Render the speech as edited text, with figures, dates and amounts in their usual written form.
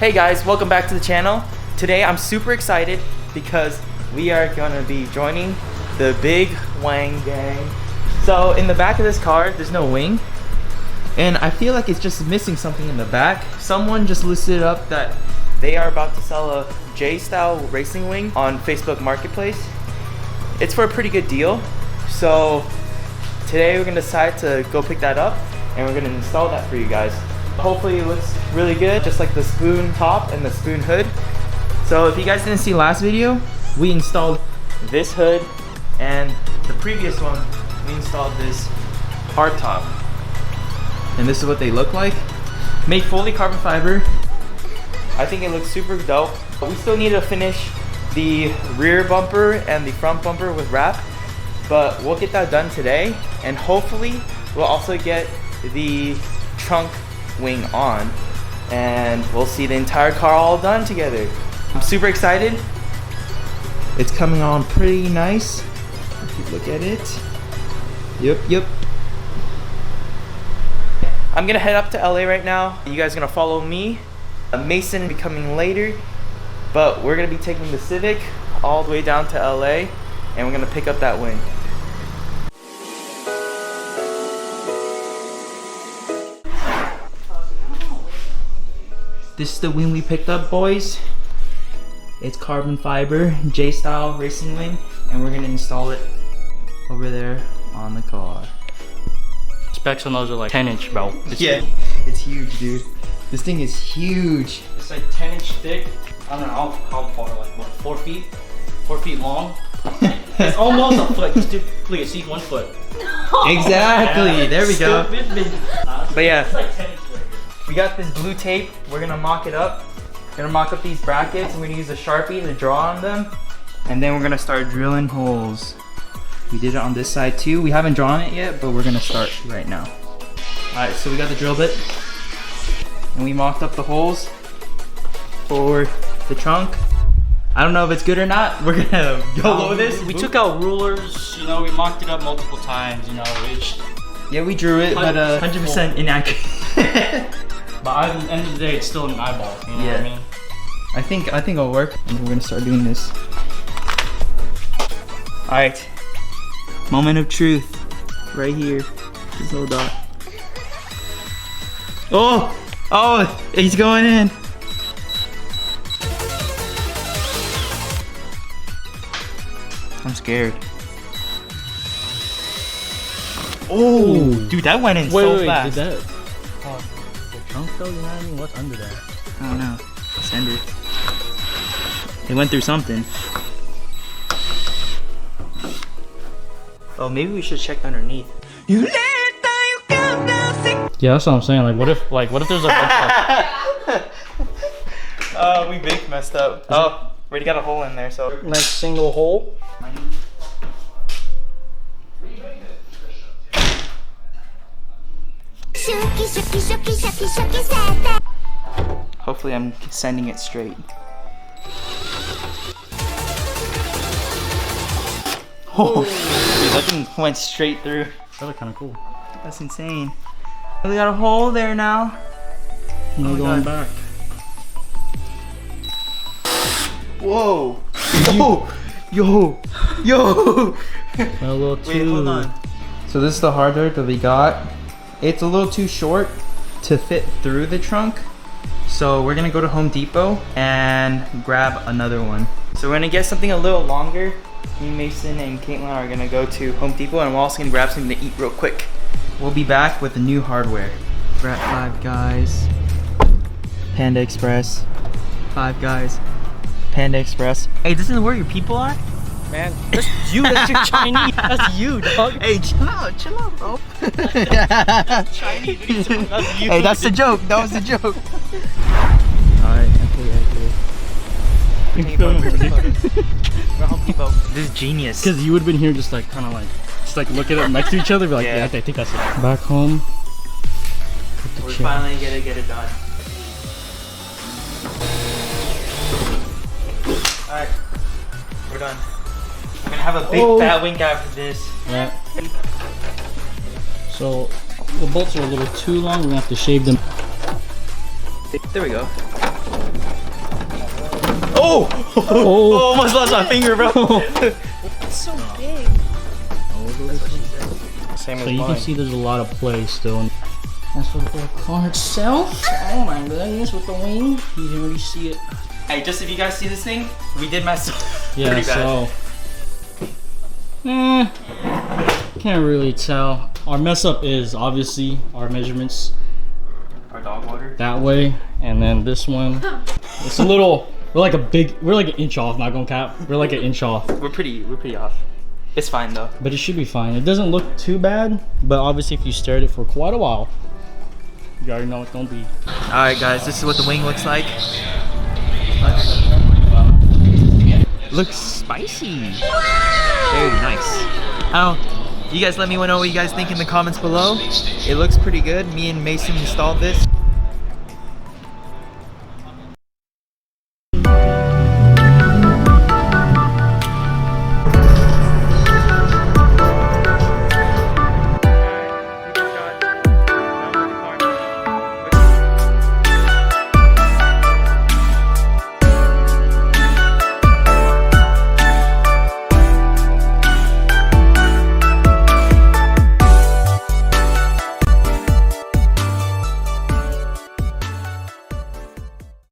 Hey guys, welcome back to the channel. Today I'm super excited because we are gonna be joining the Big Wang Gang. So in the back of this car, there's no wing. And I feel like it's just missing something in the back. Someone just listed up that they are about to sell a J-style racing wing on Facebook Marketplace. It's for a pretty good deal. So today we're gonna decide to go pick that up and we're gonna install that for you guys. Hopefully it looks really good, just like the spoon top and the spoon hood. So if you guys didn't see last video, we installed this hood, and the previous one, we installed this hard top. And this is what they look like. Made fully carbon fiber. I think it looks super dope. But we still need to finish the rear bumper and the front bumper with wrap, but we'll get that done today. And hopefully we'll also get the trunk wing on and we'll see the entire car all done together. I'm super excited. It's coming on pretty nice. If you look at it. Yep. I'm gonna head up to LA right now. You guys are gonna follow me. Mason will be coming later, but we're gonna be taking the Civic all the way down to LA and we're gonna pick up that wing. This is the wing we picked up, boys. It's carbon fiber, J-style racing wing, and we're gonna install it over there on the car. Specs on those are like 10-inch belt. Yeah, it's huge, dude. This thing is huge. It's like 10-inch thick. I don't know how far, like what, 4 feet? 4 feet long? It's almost a foot. Just do, look, see 1 foot. Exactly, there we go. But yeah. It's like 10 inch. We got this blue tape. We're gonna mock it up. We're gonna mock up these brackets. We're gonna use a Sharpie to draw on them. And then we're gonna start drilling holes. We did it on this side too. We haven't drawn it yet, but we're gonna start right now. Alright, so we got the drill bit. And we mocked up the holes for the trunk. I don't know if it's good or not. We're gonna go with this. We took out rulers, you know, we mocked it up multiple times, you know. Yeah, we drew it, but 100% inaccurate. But at the end of the day, it's still an eyeball, you know what I mean? I think it'll work, and we're gonna start doing this. All right, moment of truth, right here, this little dot. Oh, he's going in. I'm scared. Oh, dude, that went in so fast. Did that? The trunk though, you know what I mean? What's under there? I don't know. It's under. It went through something. Oh, maybe we should check underneath. Yeah, that's what I'm saying. Like, what if there's a bunch of... We big messed up. Oh, we already got a hole in there, so. Nice single hole. Hopefully I'm sending it straight. Oh, dude, that thing went straight through. That looked kind of cool. That's insane. We got a hole there now. No going back. Whoa. Yo. A little too... Wait, hold on. So this is the hardware that we got. It's a little too short to fit through the trunk. So we're gonna go to Home Depot and grab another one. So we're gonna get something a little longer. Me, Mason, and Caitlin are gonna go to Home Depot and we're also gonna grab something to eat real quick. We'll be back with the new hardware. We're at Five Guys, Panda Express, Five Guys, Panda Express. Hey, this is where your people are? Man, that's you, that's your Chinese. That's you, dog. Hey, chill out, bro. Chinese, that's you. Hey, that's the joke. That was the joke. Alright, okay. This is genius. Because you would have been here just like, kind of like looking at them next to each other, be like, yeah, I think that's it. Back home. We're finally gonna get it done. Alright, we're done. We're gonna have a big fat wing after this. Yeah. So the bolts are a little too long. We're gonna have to shave them. There we go. Oh! Oh! Almost lost my finger, bro. It's so big. Same So as you mine. can see there's a lot of play still. As for the car itself, oh my goodness, with the wing, you can already see it. Hey, just if you guys see this thing, we did mess up Yeah, pretty bad. so can't really tell. Our mess up is obviously our measurements Our dog water. that way, and then this one, it's a little. We're like an inch off. Not gonna cap. We're like an inch off, We're pretty off. It's fine though. but it should be fine. It doesn't look too bad, but obviously if you stare at it for quite a while, you already know it's gonna be. All right, guys, this is what the wing looks like. Looks spicy. Very nice. You guys let me know what you guys think in the comments below. It looks pretty good. Me and Mason installed this.